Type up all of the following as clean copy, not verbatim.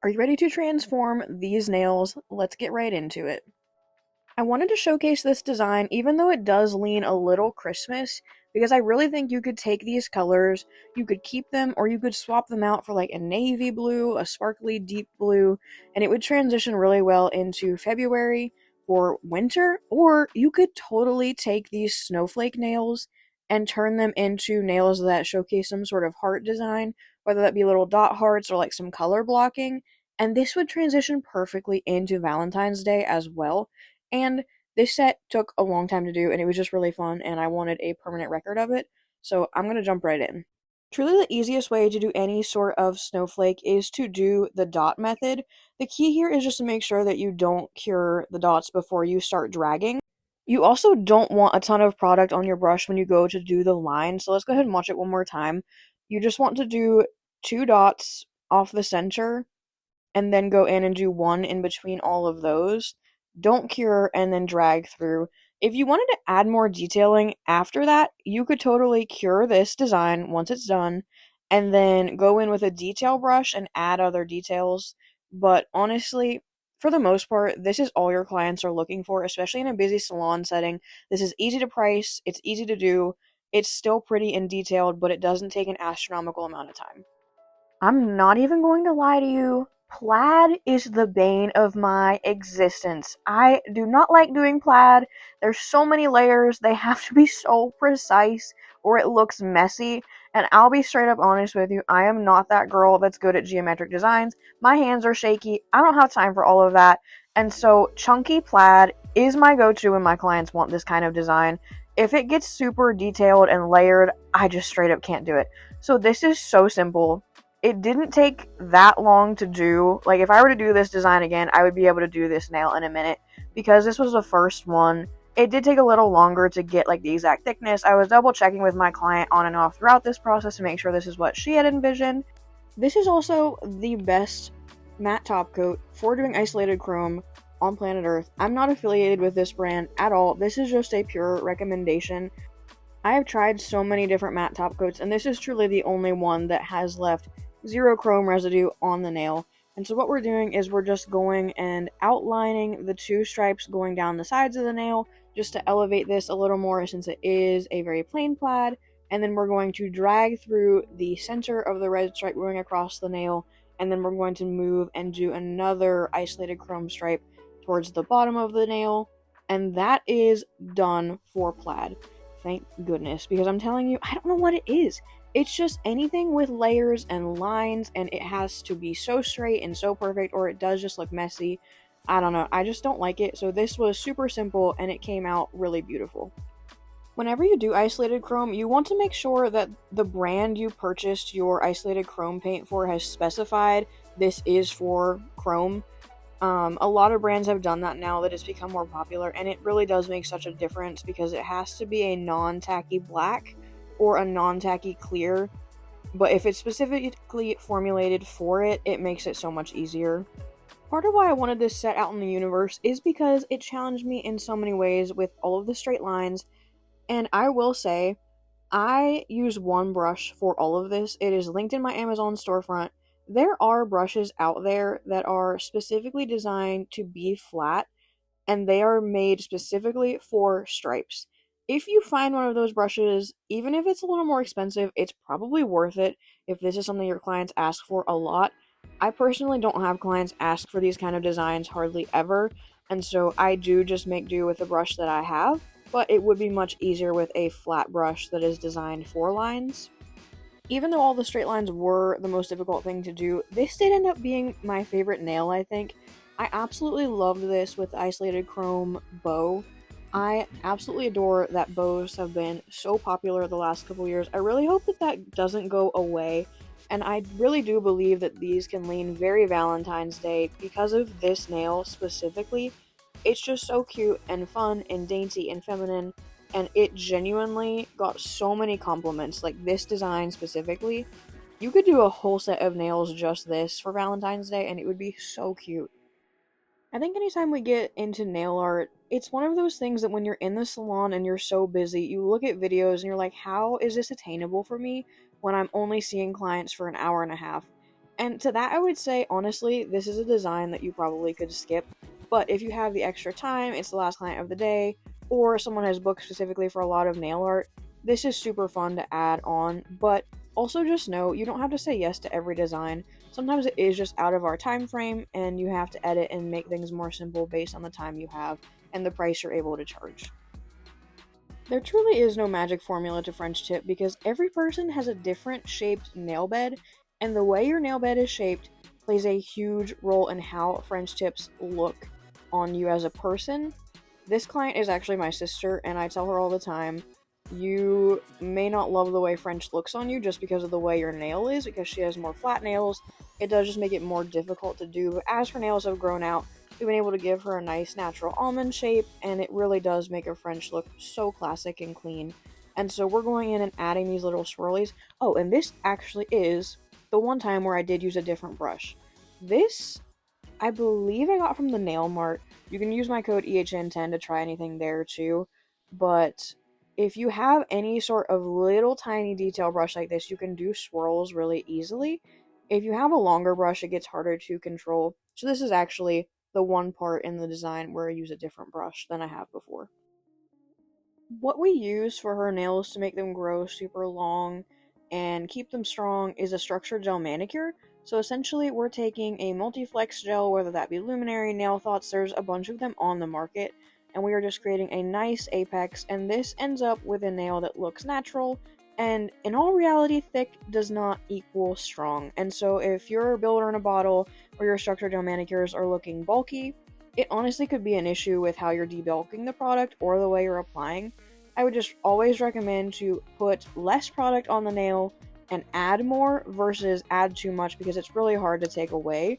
Are you ready to transform these nails? Let's get right into it. I wanted to showcase this design even though it does lean a little Christmas because I really think you could take these colors, you could keep them or you could swap them out for like a navy blue, a sparkly deep blue, and it would transition really well into February for winter, or you could totally take these snowflake nails and turn them into nails that showcase some sort of heart design, whether that be little dot hearts or like some color blocking, and this would transition perfectly into Valentine's Day as well. And this set took a long time to do, and it was just really fun, and I wanted a permanent record of it, so I'm gonna jump right in. Truly, the easiest way to do any sort of snowflake is to do the dot method. The key here is just to make sure that you don't cure the dots before you start dragging. You also don't want a ton of product on your brush when you go to do the line, so let's go ahead and watch it one more time. You just want to do two dots off the center and then go in and do one in between all of those. Don't cure and then drag through. If you wanted to add more detailing after that, you could totally cure this design once it's done and then go in with a detail brush and add other details. But honestly, for the most part, this is all your clients are looking for, especially in a busy salon setting. This is easy to price, it's easy to do, it's still pretty and detailed, but it doesn't take an astronomical amount of time. I'm not even going to lie to you. Plaid is the bane of my existence. I do not like doing plaid. There's so many layers. They have to be so precise or it looks messy. And I'll be straight up honest with you. I am not that girl that's good at geometric designs. My hands are shaky. I don't have time for all of that. And so chunky plaid is my go-to when my clients want this kind of design. If it gets super detailed and layered, I just straight up can't do it. So this is so simple. It didn't take that long to do. Like, if I were to do this design again, I would be able to do this nail in a minute. Because this was the first one, it did take a little longer to get, like, the exact thickness. I was double checking with my client on and off throughout this process to make sure this is what she had envisioned. This is also the best matte top coat for doing isolated chrome on planet Earth. I'm not affiliated with this brand at all. This is just a pure recommendation. I have tried so many different matte top coats, and this is truly the only one that has left zero chrome residue on the nail. And so what we're doing is we're just going and outlining the two stripes going down the sides of the nail just to elevate this a little more since it is a very plain plaid. And then we're going to drag through the center of the red stripe going across the nail, and then we're going to move and do another isolated chrome stripe towards the bottom of the nail, and that is done for plaid. Thank goodness, because I'm telling you, I don't know what it is. It's just anything with layers and lines, and it has to be so straight and so perfect, or it does just look messy. I don't know, I just don't like it. So this was super simple, and it came out really beautiful. Whenever you do isolated chrome, you want to make sure that the brand you purchased your isolated chrome paint for has specified this is for chrome. A lot of brands have done that now that it's become more popular, and it really does make such a difference because it has to be a non-tacky black or a non-tacky clear, but if it's specifically formulated for it, it makes it so much easier. Part of why I wanted this set out in the universe is because it challenged me in so many ways with all of the straight lines, and I will say, I use one brush for all of this. It is linked in my Amazon storefront. There are brushes out there that are specifically designed to be flat, and they are made specifically for stripes. If you find one of those brushes, even if it's a little more expensive, it's probably worth it if this is something your clients ask for a lot. I personally don't have clients ask for these kind of designs hardly ever, and so I do just make do with the brush that I have, but it would be much easier with a flat brush that is designed for lines. Even though all the straight lines were the most difficult thing to do, this did end up being my favorite nail, I think. I absolutely loved this with the isolated chrome bow. I absolutely adore that bows have been so popular the last couple years. I really hope that that doesn't go away, and I really do believe that these can lean very Valentine's Day because of this nail specifically. It's just so cute and fun and dainty and feminine, and it genuinely got so many compliments. Like, this design specifically, you could do a whole set of nails just this for Valentine's Day, and it would be so cute. I think anytime we get into nail art, it's one of those things that when you're in the salon and you're so busy, you look at videos and you're like, how is this attainable for me when I'm only seeing clients for an hour and a half? And to that, I would say, honestly, this is a design that you probably could skip. But if you have the extra time, it's the last client of the day, or someone has booked specifically for a lot of nail art, this is super fun to add on. But also just know you don't have to say yes to every design. Sometimes it is just out of our time frame, and you have to edit and make things more simple based on the time you have and the price you're able to charge. There truly is no magic formula to French tip because every person has a different shaped nail bed, and the way your nail bed is shaped plays a huge role in how French tips look on you as a person. This client is actually my sister, and I tell her all the time, you may not love the way French looks on you just because of the way your nail is, because she has more flat nails. It does just make it more difficult to do, but as her nails have grown out, we've been able to give her a nice natural almond shape, and it really does make her French look so classic and clean. And so we're going in and adding these little swirlies. Oh, and this actually is the one time where I did use a different brush. This, I believe I got from the Nail Mart. You can use my code EHN10 to try anything there too. But if you have any sort of little tiny detail brush like this, you can do swirls really easily. If you have a longer brush, it gets harder to control. So this is actually the one part in the design where I use a different brush than I have before. What we use for her nails to make them grow super long and keep them strong is a structured gel manicure. So essentially, we're taking a multi-flex gel, whether that be Luminary, Nail Thoughts, there's a bunch of them on the market, and we are just creating a nice apex, and this ends up with a nail that looks natural, and in all reality, thick does not equal strong. And so if you're a builder in a bottle or your structured gel manicures are looking bulky, it honestly could be an issue with how you're debulking the product or the way you're applying. I would just always recommend to put less product on the nail and add more versus add too much because it's really hard to take away.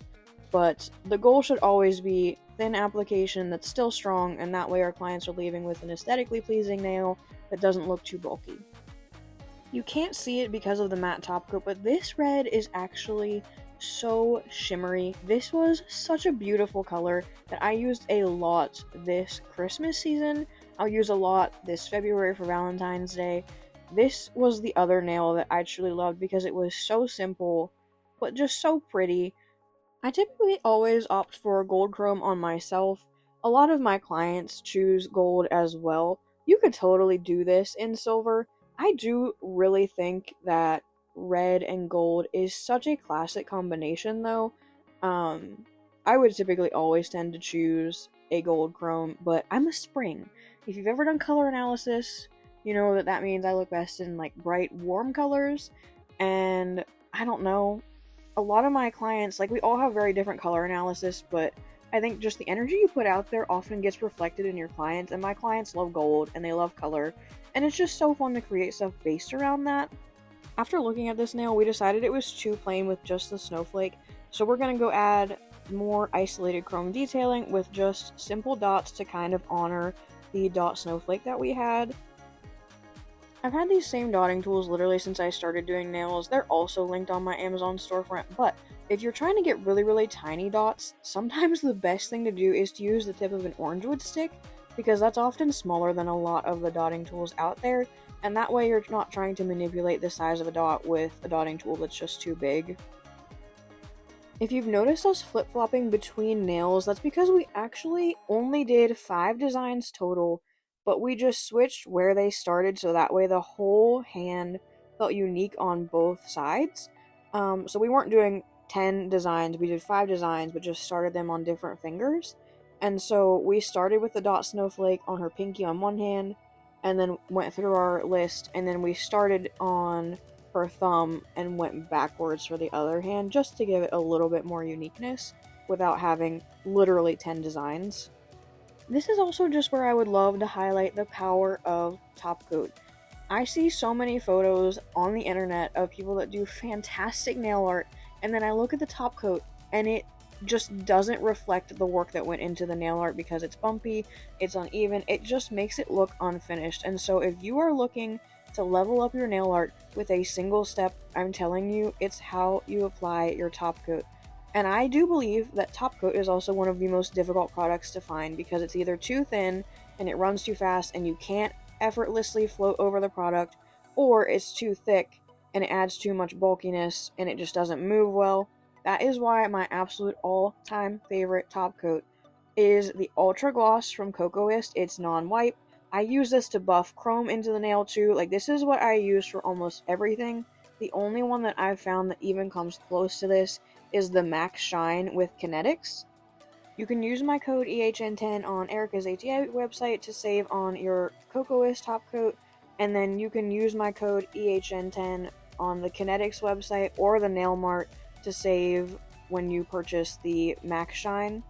But the goal should always be thin application that's still strong, and that way our clients are leaving with an aesthetically pleasing nail that doesn't look too bulky. You can't see it because of the matte top coat, but this red is actually so shimmery. This was such a beautiful color that I used a lot this Christmas season. I'll use a lot this February for Valentine's Day. This was the other nail that I truly loved because it was so simple, but just so pretty. I typically always opt for gold chrome on myself. A lot of my clients choose gold as well. You could totally do this in silver. I do really think that red and gold is such a classic combination though. I would typically always tend to choose a gold chrome, but I'm a spring. If you've ever done color analysis, you know that that means I look best in like bright warm colors, and I don't know, a lot of my clients, like we all have very different color analysis, but I think just the energy you put out there often gets reflected in your clients, and my clients love gold and they love color, and it's just so fun to create stuff based around that. After looking at this nail, we decided it was too plain with just the snowflake, so we're going to go add more isolated chrome detailing with just simple dots to kind of honor the dot snowflake that we had. I've had these same dotting tools literally since I started doing nails. They're also linked on my Amazon storefront, but if you're trying to get really tiny dots, sometimes the best thing to do is to use the tip of an orangewood stick, because that's often smaller than a lot of the dotting tools out there, and that way you're not trying to manipulate the size of a dot with a dotting tool that's just too big. If you've noticed us flip-flopping between nails, that's because we actually only did 5 designs total, but we just switched where they started so that way the whole hand felt unique on both sides. So we weren't doing 10 designs, we did 5 designs, but just started them on different fingers. And so we started with the dot snowflake on her pinky on one hand, and then went through our list, and then we started on her thumb and went backwards for the other hand just to give it a little bit more uniqueness without having literally 10 designs. This is also just where I would love to highlight the power of top coat. I see so many photos on the internet of people that do fantastic nail art, and then I look at the top coat and it just doesn't reflect the work that went into the nail art because it's bumpy, it's uneven, it just makes it look unfinished. And so if you are looking to level up your nail art with a single step, I'm telling you, it's how you apply your top coat. And I do believe that top coat is also one of the most difficult products to find because it's either too thin and it runs too fast and you can't effortlessly float over the product, or it's too thick and it adds too much bulkiness and it just doesn't move well. That is why my absolute all-time favorite top coat is the Ultra Gloss from Cocoist. It's non-wipe. I use this to buff chrome into the nail too. Like, this is what I use for almost everything. The only one that I've found that even comes close to this is the Max Shine with Kinetics. You can use my code EHN10 on Erica's ATI website to save on your Cocoist top coat, and then you can use my code EHN10 on the Kinetics website or the Nail Mart to save when you purchase the Max Shine.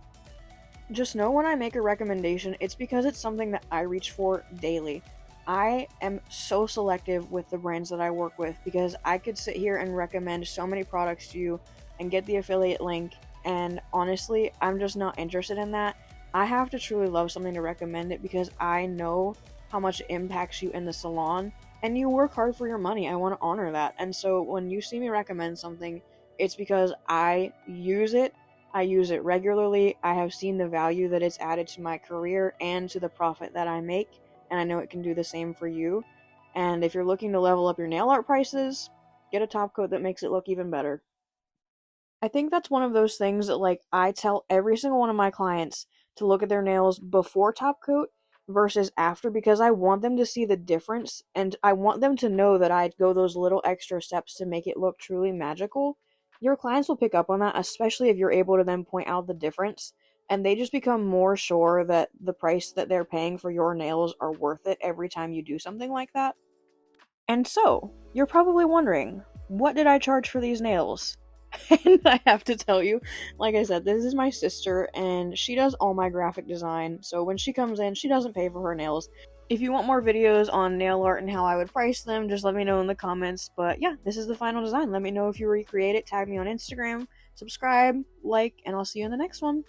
Just know when I make a recommendation, it's because it's something that I reach for daily. I am so selective with the brands that I work with because I could sit here and recommend so many products to you and get the affiliate link, and honestly, I'm just not interested in that. I have to truly love something to recommend it because I know how much it impacts you in the salon, and you work hard for your money. I want to honor that. And so when you see me recommend something, it's because I use it regularly. I have seen the value that it's added to my career and to the profit that I make, and I know it can do the same for you. And if you're looking to level up your nail art prices, get a top coat that makes it look even better. I think that's one of those things that, like, I tell every single one of my clients to look at their nails before top coat versus after, because I want them to see the difference and I want them to know that I'd go those little extra steps to make it look truly magical. Your clients will pick up on that, especially if you're able to then point out the difference, and they just become more sure that the price that they're paying for your nails are worth it every time you do something like that. And so, you're probably wondering, what did I charge for these nails? And I have to tell you, like I said, this is my sister, and she does all my graphic design, so when she comes in, she doesn't pay for her nails. If you want more videos on nail art and how I would price them, just let me know in the comments. But yeah, this is the final design. Let me know if you recreate it, tag me on Instagram, subscribe, like, and I'll see you in the next one.